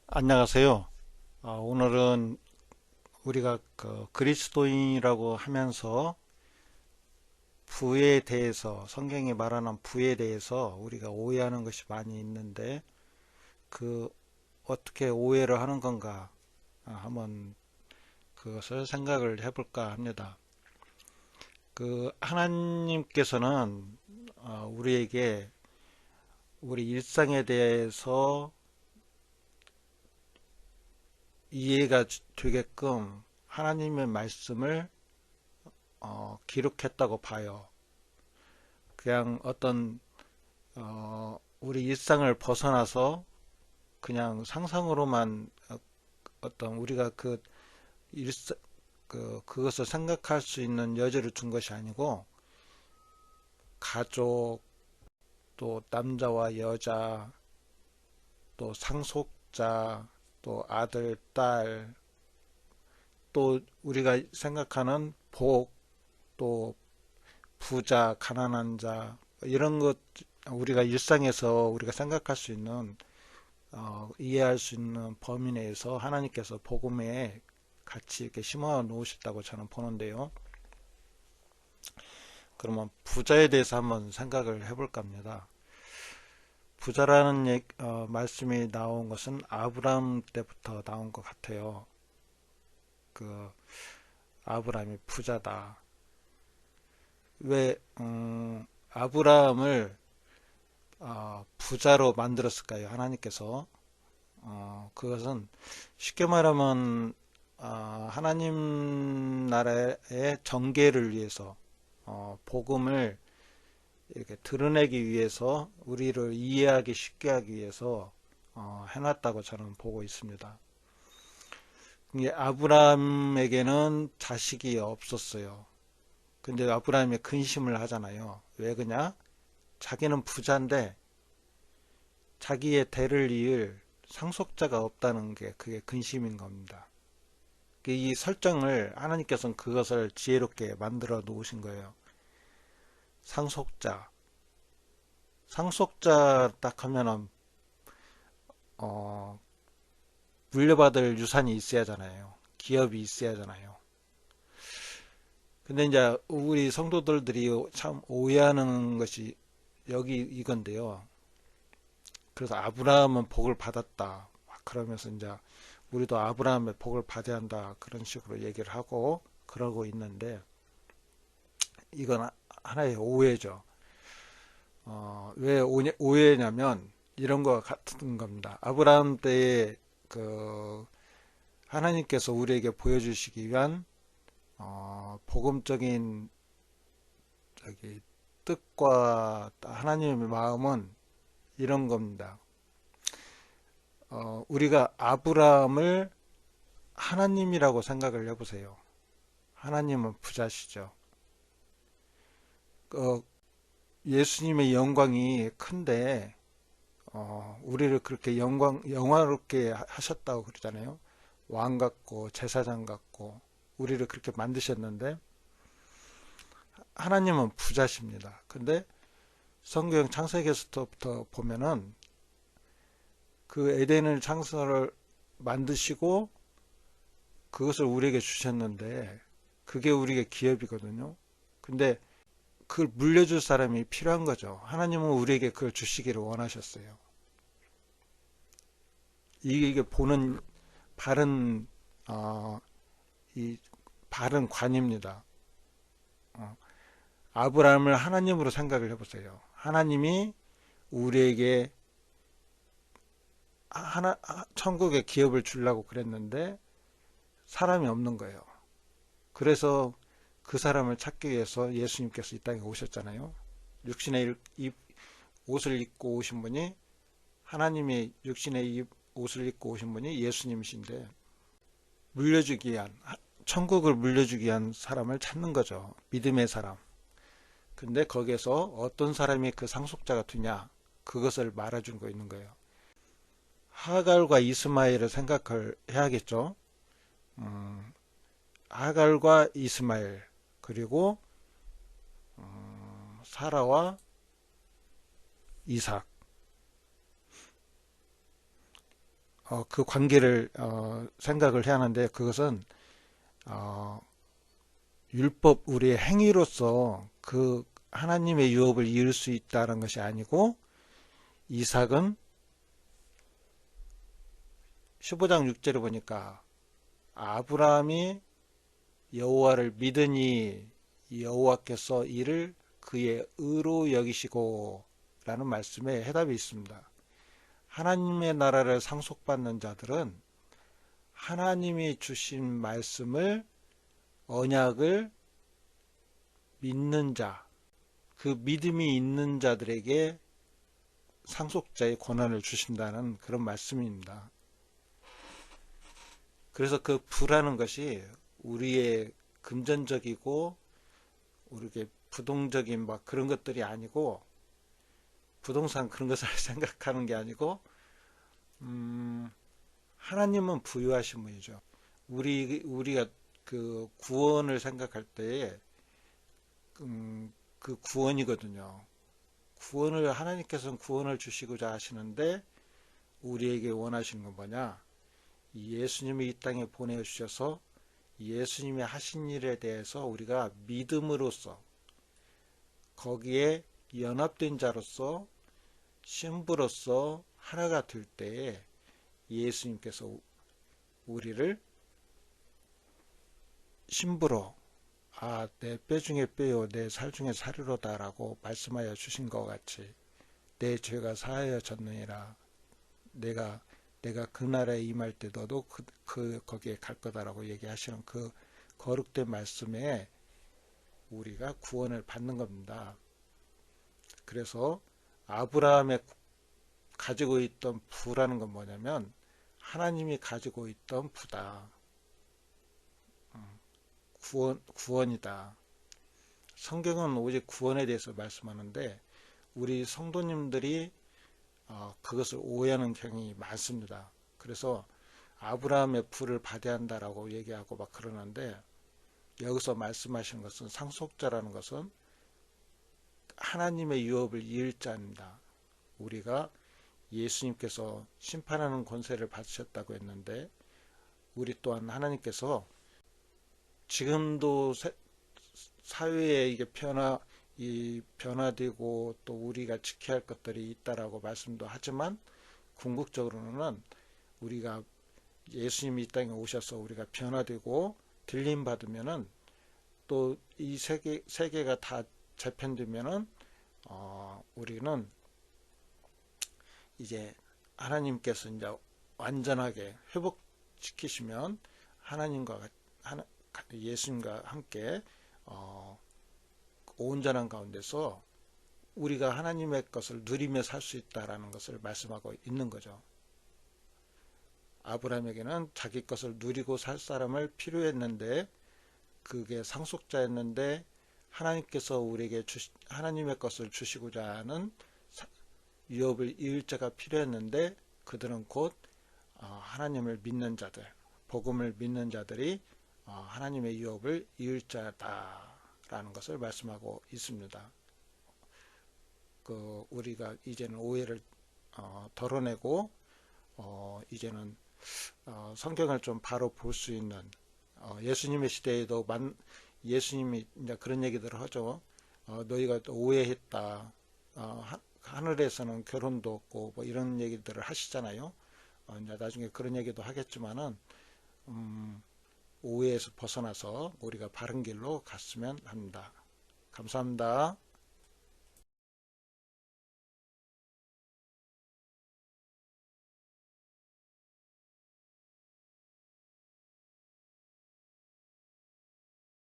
안녕하세요. 오늘은 우리가 그 그리스도인이라고 하면서 부에 대해서, 성경이 말하는 부에 대해서 우리가 오해하는 것이 많이 있는데, 그 어떻게 오해를 하는 건가 한번 그것을 생각을 해볼까 합니다. 그 하나님께서는 우리에게 우리 일상에 대해서 이해가 되게끔 하나님의 말씀을 기록했다고 봐요. 그냥 어떤 우리 일상을 벗어나서 그냥 상상으로만 어떤 우리가 그 일상 그것을 생각할 수 있는 여지를 준 것이 아니고, 가족, 또 남자와 여자, 또 상속자, 또 아들, 딸, 또 우리가 생각하는 복, 또 부자, 가난한 자, 이런 것, 우리가 일상에서 우리가 생각할 수 있는 이해할 수 있는 범위 내에서 하나님께서 복음에 같이 이렇게 심어 놓으셨다고 저는 보는데요. 그러면 부자에 대해서 한번 생각을 해볼까 합니다. 부자라는 말씀이 나온 것은 아브라함 때부터 나온 것 같아요. 그 아브라함이 부자다. 왜 아브라함을 부자로 만들었을까요? 하나님께서 그것은 쉽게 말하면 하나님 나라의 정계를 위해서, 복음을 이렇게 드러내기 위해서, 우리를 이해하기 쉽게 하기 위해서 해놨다고 저는 보고 있습니다. 이게 아브라함에게는 자식이 없었어요. 근데 아브라함이 근심을 하잖아요. 왜 그냐? 자기는 부자인데 자기의 대를 이을 상속자가 없다는 게 그게 근심인 겁니다. 이 설정을 하나님께서는 그것을 지혜롭게 만들어 놓으신 거예요. 상속자. 상속자 딱 하면은 어, 물려받을 유산이 있어야 하잖아요. 기업이 있어야 하잖아요. 근데 이제 우리 성도들이 참 오해하는 것이 여기 이건데요. 그래서 아브라함은 복을 받았다, 막 그러면서 이제 우리도 아브라함의 복을 받아야 한다, 그런 식으로 얘기를 하고 그러고 있는데, 이건 하나의 오해죠. 왜 오해냐면 이런 거 같은 겁니다. 아브라함 때에 그 하나님께서 우리에게 보여주시기 위한 복음적인 저기 뜻과 하나님의 마음은 이런 겁니다. 우리가 아브라함을 하나님이라고 생각을 해보세요. 하나님은 부자시죠. 어, 예수님의 영광이 큰데 우리를 그렇게 영화롭게 하셨다고 그러잖아요. 왕 같고 제사장 같고 우리를 그렇게 만드셨는데, 하나님은 부자십니다. 근데 성경 창세기에서부터 보면은 그 에덴을 창설을 만드시고 그것을 우리에게 주셨는데, 그게 우리에게 기업이거든요. 근데 그걸 물려줄 사람이 필요한 거죠. 하나님은 우리에게 그걸 주시기를 원하셨어요. 이게 보는 바른 어, 이 바른 관입니다. 어, 아브라함을 하나님으로 생각을 해보세요. 하나님이 우리에게 천국의 기업을 주려고 그랬는데 사람이 없는 거예요. 그래서 그 사람을 찾기 위해서 예수님께서 이 땅에 오셨잖아요. 육신의 옷을 입고 오신 분이, 하나님이 육신의 옷을 입고 오신 분이 예수님이신데, 물려주기 위한, 천국을 물려주기 위한 사람을 찾는 거죠. 믿음의 사람. 근데 거기에서 어떤 사람이 그 상속자가 되냐, 그것을 말해주고 있는 거예요. 하갈과 이스마엘을 생각을 해야겠죠. 하갈과 이스마엘, 그리고 사라와 이삭. 그 관계를 생각을 해야 하는데 그것은 어, 율법 우리의 행위로서 그 하나님의 유업을 이을 수 있다는 것이 아니고 이삭은 15장 6절을 보니까 아브라함이 여호와를 믿으니 여호와께서 이를 그의 의로 여기시고 라는 말씀에 해답이 있습니다. 하나님의 나라를 상속받는 자들은 하나님이 주신 말씀을 언약을 믿는 자, 그 믿음이 있는 자들에게 상속자의 권한을 주신다는 그런 말씀입니다. 그래서 그 부라는 것이 우리의 금전적이고 우리의 부동적인 막 그런 것들이 아니고 부동산 그런 것을 생각하는 게 아니고 하나님은 부유하신 분이죠. 우리가 그 구원을 생각할 때에 그 구원이거든요. 구원을 하나님께서는 구원을 주시고자 하시는데 우리에게 원하시는 건 뭐냐? 예수님이 이 땅에 보내주셔서 예수님이 하신 일에 대해서 우리가 믿음으로써 거기에 연합된 자로서 신부로서 하나가 될 때에 예수님께서 우리를 신부로 내 뼈 중에 뼈요 내 살 중에 살이로다라고 말씀하여 주신 것 같이 내 죄가 사하여졌느니라 내가 그 나라에 임할 때 너도 거기에 갈 거다라고 얘기하시는 그 거룩된 말씀에 우리가 구원을 받는 겁니다. 그래서 아브라함의 가지고 있던 부라는 건 뭐냐면 하나님이 가지고 있던 부다. 구원이다. 성경은 오직 구원에 대해서 말씀하는데 우리 성도님들이 그것을 오해하는 경향이 많습니다. 그래서 아브라함의 부를 받아야 한다라고 얘기하고 막 그러는데 여기서 말씀하시는 것은 상속자라는 것은 하나님의 유업을 이을 자입니다. 우리가 예수님께서 심판하는 권세를 받으셨다고 했는데 우리 또한 하나님께서 지금도 사회에 이게 변화되고 또 우리가 지켜야 할 것들이 있다라고 말씀도 하지만 궁극적으로는 우리가 예수님이 이 땅에 오셔서 우리가 변화되고 들림 받으면은 또 이 세계가 다 재편되면은 우리는 이제 하나님께서 이제 완전하게 회복시키시면 예수님과 함께 온전한 가운데서 우리가 하나님의 것을 누리며 살 수 있다라는 것을 말씀하고 있는 거죠. 아브라함에게는 자기 것을 누리고 살 사람을 필요했는데 그게 상속자였는데 하나님께서 우리에게 하나님의 것을 주시고자 하는 유업을 이을 자가 필요했는데 그들은 곧 하나님을 믿는 자들, 복음을 믿는 자들이 하나님의 유업을 이을 자다라는 것을 말씀하고 있습니다. 우리가 이제는 오해를 덜어내고 이제는 성경을 좀 바로 볼 수 있는 예수님의 시대에도 예수님이 이제 그런 얘기들을 하죠. 너희가 또 오해했다. 하늘에서는 결혼도 없고 뭐 이런 얘기들을 하시잖아요. 이제 나중에 그런 얘기도 하겠지만은 오해에서 벗어나서 우리가 바른 길로 갔으면 합니다. 감사합니다.